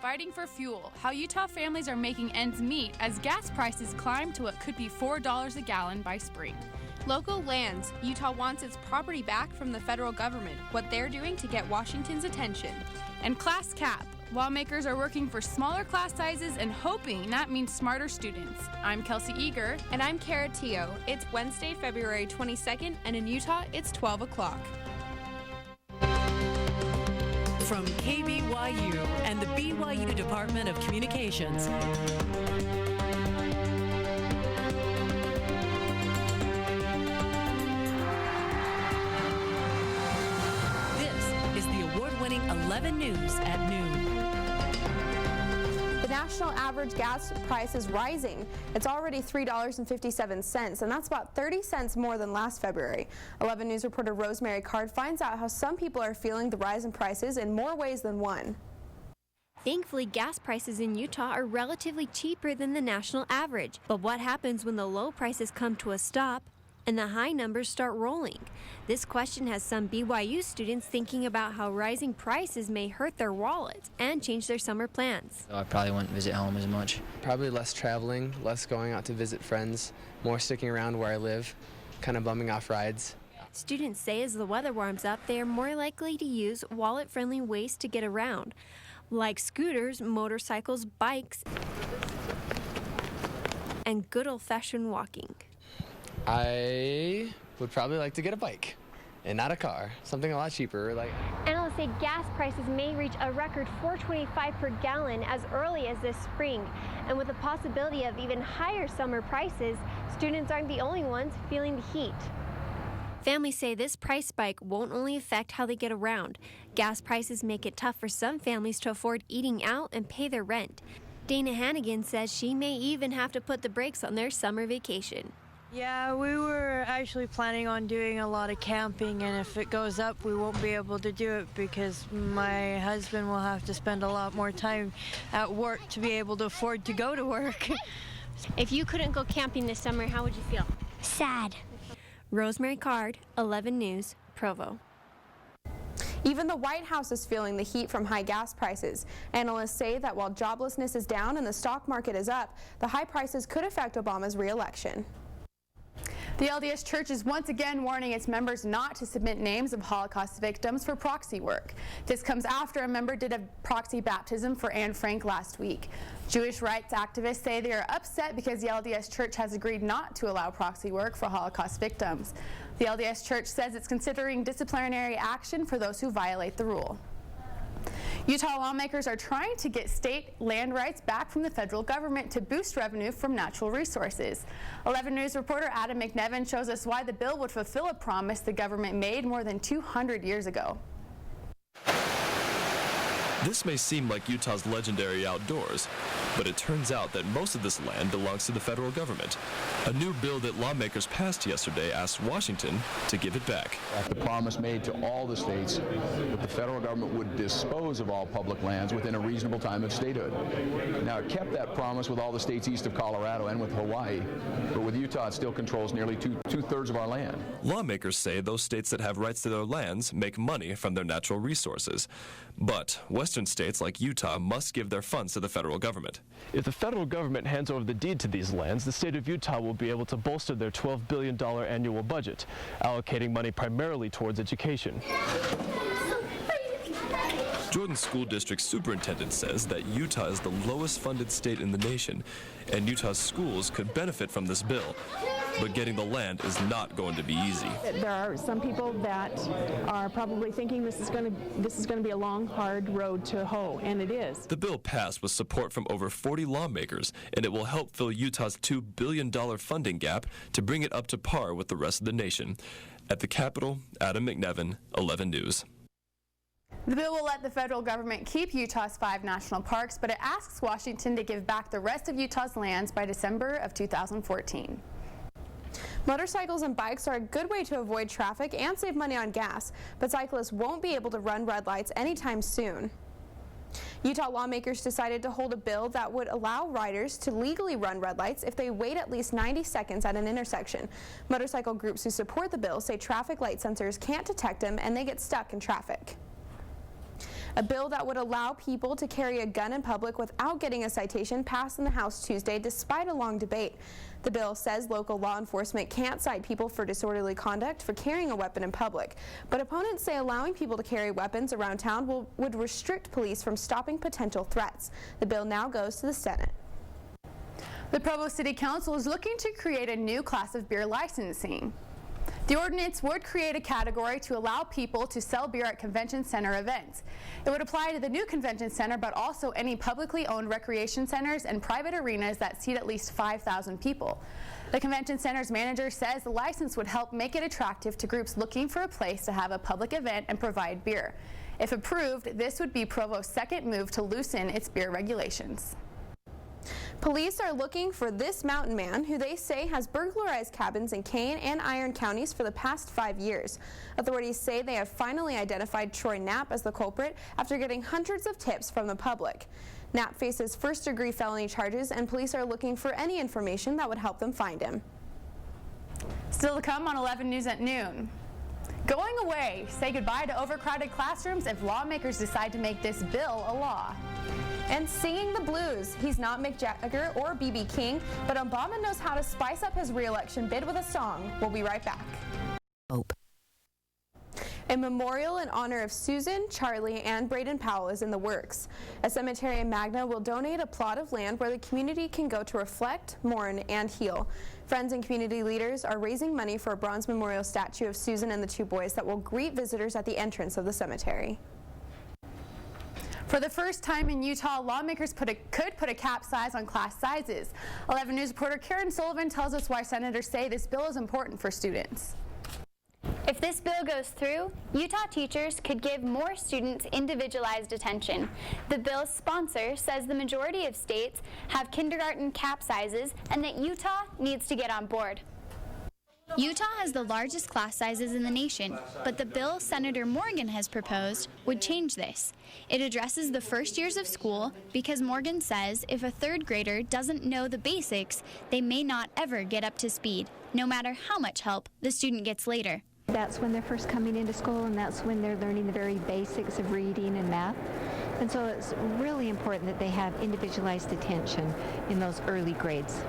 fighting for fuel, how Utah families are making ends meet as gas prices climb to what could be $4 a gallon by spring. Local lands. Utah wants its property back from the federal government, what they're doing to get Washington's attention. And class cap. Lawmakers are working for smaller class sizes and hoping that means smarter students. I'm Kelsey Eager. And I'm Kara Teo. It's Wednesday, February 22nd, and in Utah, it's 12 o'clock. From KBYU and the BYU Department of Communications. This is the award-winning 11 News at noon. The national average gas price is rising. It's already $3.57, and that's about 30 cents more than last February. 11 News reporter Rosemary Card finds out how some people are feeling the rise in prices in more ways than one. Thankfully, gas prices in Utah are relatively cheaper than the national average. But what happens when the low prices come to a stop and the high numbers start rolling? This question has some BYU students thinking about how rising prices may hurt their wallets and change their summer plans. I probably wouldn't visit home as much. Probably less traveling, less going out to visit friends, more sticking around where I live, kind of bumming off rides. Students say as the weather warms up, they are more likely to use wallet-friendly ways to get around, like scooters, motorcycles, bikes, and good old-fashioned walking. I would probably like to get a bike and not a car, something a lot cheaper. Analysts say gas prices may reach a record $4.25 per gallon as early as this spring. And with the possibility of even higher summer prices, students aren't the only ones feeling the heat. Families say this price spike won't only affect how they get around. Gas prices make it tough for some families to afford eating out and pay their rent. Dana Hannigan says she may even have to put the brakes on their summer vacation. Yeah, we were actually planning on doing a lot of camping, and if it goes up, we won't be able to do it because my husband will have to spend a lot more time at work to be able to afford to go to work. If you couldn't go camping this summer, how would you feel? Sad. Rosemary Card, 11 News, Provo. Even the White House is feeling the heat from high gas prices. Analysts say that while joblessness is down and the stock market is up, the high prices could affect Obama's re-election. The LDS Church is once again warning its members not to submit names of Holocaust victims for proxy work. This comes after a member did a proxy baptism for Anne Frank last week. Jewish rights activists say they are upset because the LDS Church has agreed not to allow proxy work for Holocaust victims. The LDS Church says it's considering disciplinary action for those who violate the rule. Utah lawmakers are trying to get state land rights back from the federal government to boost revenue from natural resources. 11 News reporter Adam McNevin shows us why the bill would fulfill a promise the government made more than 200 years ago. This may seem like Utah's legendary outdoors, but it turns out that most of this land belongs to the federal government. A new bill that lawmakers passed yesterday asks Washington to give it back. The promise made to all the states that the federal government would dispose of all public lands within a reasonable time of statehood. Now, it kept that promise with all the states east of Colorado and with Hawaii, but with Utah, it still controls nearly two-thirds of our land. Lawmakers say those states that have rights to their lands make money from their natural resources. But western states like Utah must give their funds to the federal government. If the federal government hands over the deed to these lands, the state of Utah will be able to bolster their $12 billion annual budget, allocating money primarily towards education. Jordan School District Superintendent says that Utah is the lowest funded state in the nation, and Utah's schools could benefit from this bill. But getting the land is not going to be easy. There are some people that are probably thinking this is going to be a long, hard road to hoe, and it is. The bill passed with support from over 40 lawmakers, and it will help fill Utah's $2 billion funding gap to bring it up to par with the rest of the nation. At the Capitol, Adam McNevin, 11 News. The bill will let the federal government keep Utah's 5 national parks, but it asks Washington to give back the rest of Utah's lands by December of 2014. Motorcycles and bikes are a good way to avoid traffic and save money on gas, but cyclists won't be able to run red lights anytime soon. Utah lawmakers decided to hold a bill that would allow riders to legally run red lights if they wait at least 90 seconds at an intersection. Motorcycle groups who support the bill say traffic light sensors can't detect them and they get stuck in traffic. A bill that would allow people to carry a gun in public without getting a citation passed in the House Tuesday despite a long debate. The bill says local law enforcement can't cite people for disorderly conduct for carrying a weapon in public, but opponents say allowing people to carry weapons around town would restrict police from stopping potential threats. The bill now goes to the Senate. The Provo City Council is looking to create a new class of beer licensing. The ordinance would create a category to allow people to sell beer at convention center events. It would apply to the new convention center, but also any publicly owned recreation centers and private arenas that seat at least 5,000 people. The convention center's manager says the license would help make it attractive to groups looking for a place to have a public event and provide beer. If approved, this would be Provo's second move to loosen its beer regulations. Police are looking for this mountain man who they say has burglarized cabins in Kane and Iron counties for the past 5 years. Authorities say they have finally identified Troy Knapp as the culprit after getting hundreds of tips from the public. Knapp faces first-degree felony charges, and police are looking for any information that would help them find him. Still to come on 11 News at noon. Going away, say goodbye to overcrowded classrooms if lawmakers decide to make this bill a law. And singing the blues. He's not Mick Jagger or B.B. King, but Obama knows how to spice up his re-election bid with a song. We'll be right back. Hope. A memorial in honor of Susan, Charlie, and Braden Powell is in the works. A cemetery in Magna will donate a plot of land where the community can go to reflect, mourn, and heal. Friends and community leaders are raising money for a bronze memorial statue of Susan and the two boys that will greet visitors at the entrance of the cemetery. For the first time in Utah, lawmakers could put a cap size on class sizes. 11 News reporter Karen Sullivan tells us why senators say this bill is important for students. If this bill goes through, Utah teachers could give more students individualized attention. The bill's sponsor says the majority of states have kindergarten cap sizes and that Utah needs to get on board. Utah has the largest class sizes in the nation, but the bill Senator Morgan has proposed would change this. It addresses the first years of school because Morgan says if a third grader doesn't know the basics, they may not ever get up to speed, no matter how much help the student gets later. That's when they're first coming into school, and that's when they're learning the very basics of reading and math. And so it's really important that they have individualized attention in those early grades.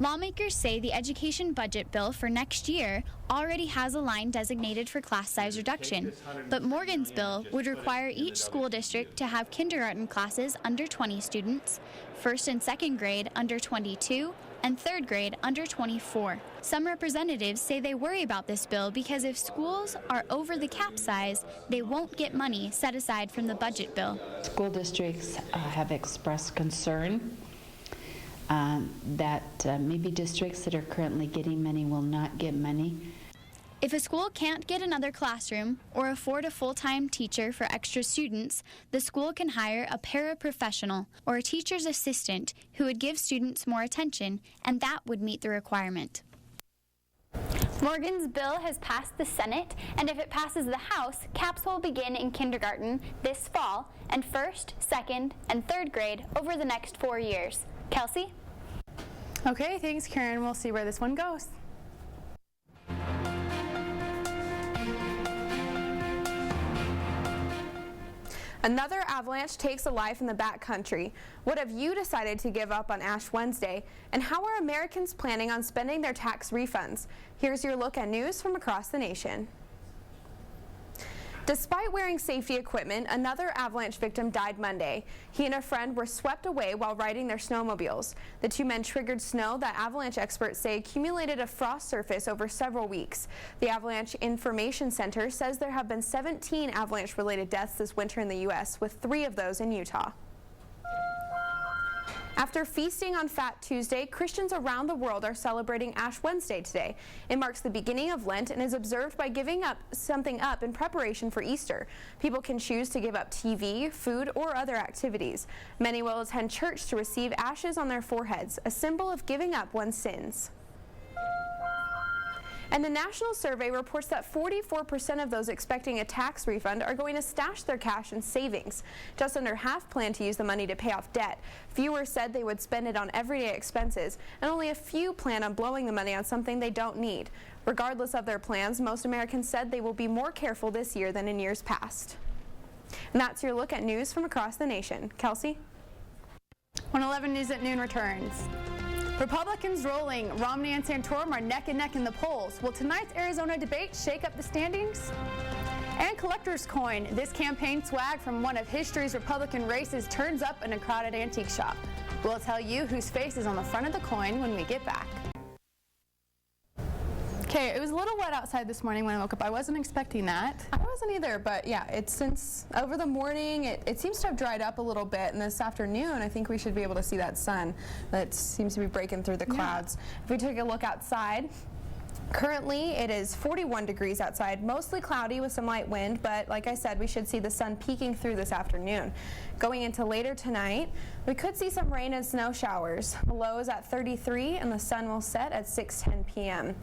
Lawmakers say the education budget bill for next year already has a line designated for class size reduction, but Morgan's bill would require each school district to have kindergarten classes under 20 students, first and second grade under 22, and third grade under 24. Some representatives say they worry about this bill because if schools are over the cap size, they won't get money set aside from the budget bill. School districts have expressed concern that maybe districts that are currently getting money will not get money. If a school can't get another classroom or afford a full-time teacher for extra students, the school can hire a paraprofessional or a teacher's assistant who would give students more attention, and that would meet the requirement. Morgan's bill has passed the Senate, and if it passes the House, caps will begin in kindergarten this fall and first, second, and third grade over the next 4 years. Kelsey? Okay, thanks, Karen. We'll see where this one goes. Another avalanche takes a life in the backcountry. What have you decided to give up on Ash Wednesday? And how are Americans planning on spending their tax refunds? Here's your look at news from across the nation. Despite wearing safety equipment, another avalanche victim died Monday. He and a friend were swept away while riding their snowmobiles. The two men triggered snow that avalanche experts say accumulated a frost surface over several weeks. The Avalanche Information Center says there have been 17 avalanche-related deaths this winter in the U.S., with 3 of those in Utah. After feasting on Fat Tuesday, Christians around the world are celebrating Ash Wednesday today. It marks the beginning of Lent and is observed by giving something up in preparation for Easter. People can choose to give up TV, food, or other activities. Many will attend church to receive ashes on their foreheads, a symbol of giving up one's sins. And a national survey reports that 44% of those expecting a tax refund are going to stash their cash in savings. Just under half plan to use the money to pay off debt. Fewer said they would spend it on everyday expenses, and only a few plan on blowing the money on something they don't need. Regardless of their plans, most Americans said they will be more careful this year than in years past. And that's your look at news from across the nation. Kelsey? 111 News at Noon returns. Republicans rolling. Romney and Santorum are neck and neck in the polls. Will tonight's Arizona debate shake up the standings? And collector's coin. This campaign swag from one of history's Republican races turns up in a crowded antique shop. We'll tell you whose face is on the front of the coin when we get back. Okay, it was a little wet outside this morning when I woke up. I wasn't expecting that. I wasn't either, but yeah, it's since over the morning, it seems to have dried up a little bit, and this afternoon I think we should be able to see that sun that seems to be breaking through the clouds. If we take a look outside, currently it is 41 degrees outside, mostly cloudy with some light wind, but like I said, we should see the sun peeking through this afternoon. Going into later tonight, we could see some rain and snow showers. The low is at 33 and the sun will set at 6:10 p.m.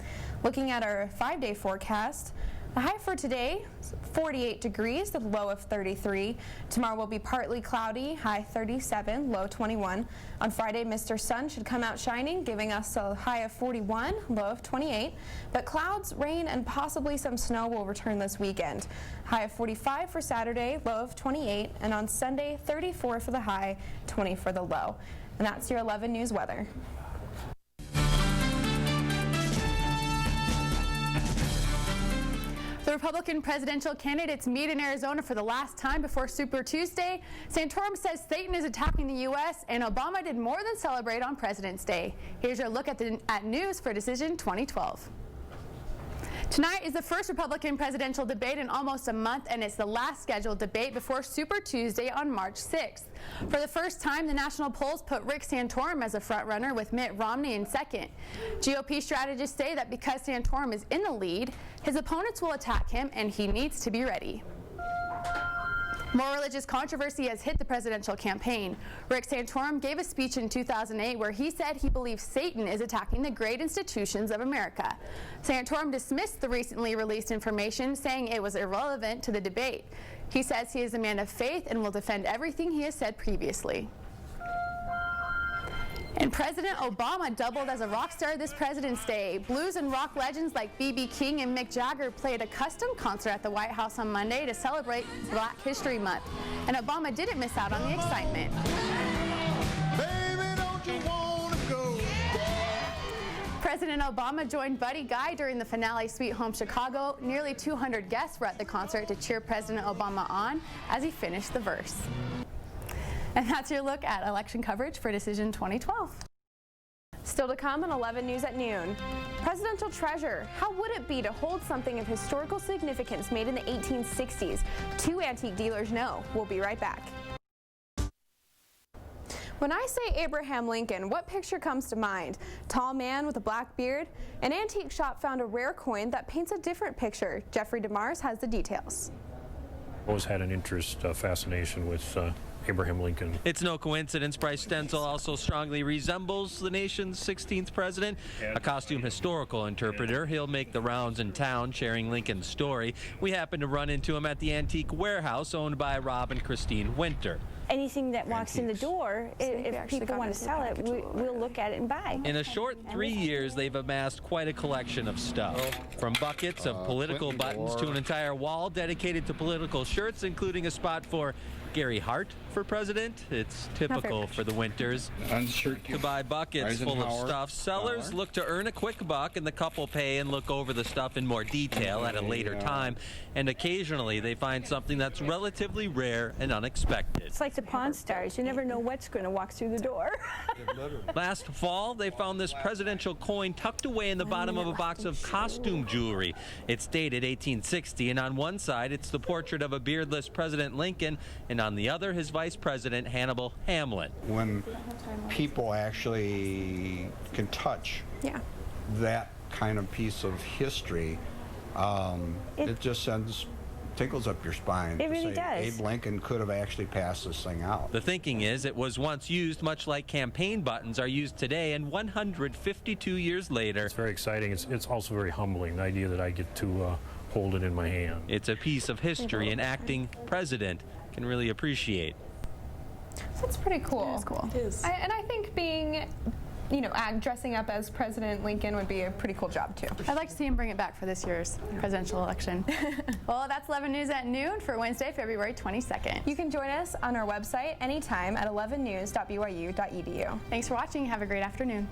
Looking at our 5-day forecast, the high for today is 48 degrees, the low of 33. Tomorrow will be partly cloudy, high 37, low 21. On Friday, Mr. Sun should come out shining, giving us a high of 41, low of 28. But clouds, rain, and possibly some snow will return this weekend. High of 45 for Saturday, low of 28. And on Sunday, 34 for the high, 20 for the low. And that's your 11 News weather. The Republican presidential candidates meet in Arizona for the last time before Super Tuesday. Santorum says Satan is attacking the U.S., and Obama did more than celebrate on President's Day. Here's your look at news for Decision 2012. Tonight is the first Republican presidential debate in almost a month, and it's the last scheduled debate before Super Tuesday on March 6th. For the first time, the national polls put Rick Santorum as a front-runner with Mitt Romney in second. GOP strategists say that because Santorum is in the lead, his opponents will attack him, and he needs to be ready. More religious controversy has hit the presidential campaign. Rick Santorum gave a speech in 2008 where he said he believes Satan is attacking the great institutions of America. Santorum dismissed the recently released information, saying it was irrelevant to the debate. He says he is a man of faith and will defend everything he has said previously. And President Obama doubled as a rock star this President's Day. Blues and rock legends like B.B. King and Mick Jagger played a custom concert at the White House on Monday to celebrate Black History Month. And Obama didn't miss out on the excitement. Baby, don't you wanna go? President Obama joined Buddy Guy during the finale Sweet Home Chicago. Nearly 200 guests were at the concert to cheer President Obama on as he finished the verse. And that's your look at election coverage for Decision 2012. Still to come on 11 News at noon. Presidential treasure. How would it be to hold something of historical significance made in the 1860s? Two antique dealers know. We'll be right back. When I say Abraham Lincoln, what picture comes to mind? Tall man with a black beard? An antique shop found a rare coin that paints a different picture. Jeffrey DeMars has the details. Always had an interest, fascination with Abraham Lincoln. It's no coincidence Bryce Stenzel also strongly resembles the nation's 16th president. A costume historical interpreter, he'll make the rounds in town sharing Lincoln's story. We happened to run into him at the antique warehouse owned by Rob and Christine Winter. Anything that walks in the door, if people want to sell it, we'll look at it and buy. In a short 3 years, they've amassed quite a collection of stuff. From buckets of political buttons to an entire wall dedicated to political shirts, including a spot for Gary Hart for president. It's typical for the Winters to buy buckets full of stuff. Sellers look to earn a quick buck, and the couple pay and look over the stuff in more detail at a later time. And occasionally they find something that's relatively rare and unexpected. It's like the Pawn Stars. You never know what's going to walk through the door. Last fall, they found this presidential coin tucked away in the bottom of a box of costume jewelry. It's dated 1860, and on one side it's the portrait of a beardless President Lincoln, and on the other his Vice President Hannibal Hamlin. When people actually can touch that kind of piece of history, it just sends tickles up your spine. It really does. Abe Lincoln could have actually passed this thing out. The thinking is it was once used much like campaign buttons are used today, and 152 years later. It's very exciting. It's also very humbling, the idea that I get to hold it in my hand. It's a piece of history an acting president can really appreciate. That's pretty cool. It is cool. And I think being you know, dressing up as President Lincoln would be a pretty cool job too. I'd like to see him bring it back for this year's presidential election. Well, that's 11 News at noon for Wednesday, February 22nd. You can join us on our website anytime at 11news.byu.edu. Thanks for watching. Have a great afternoon.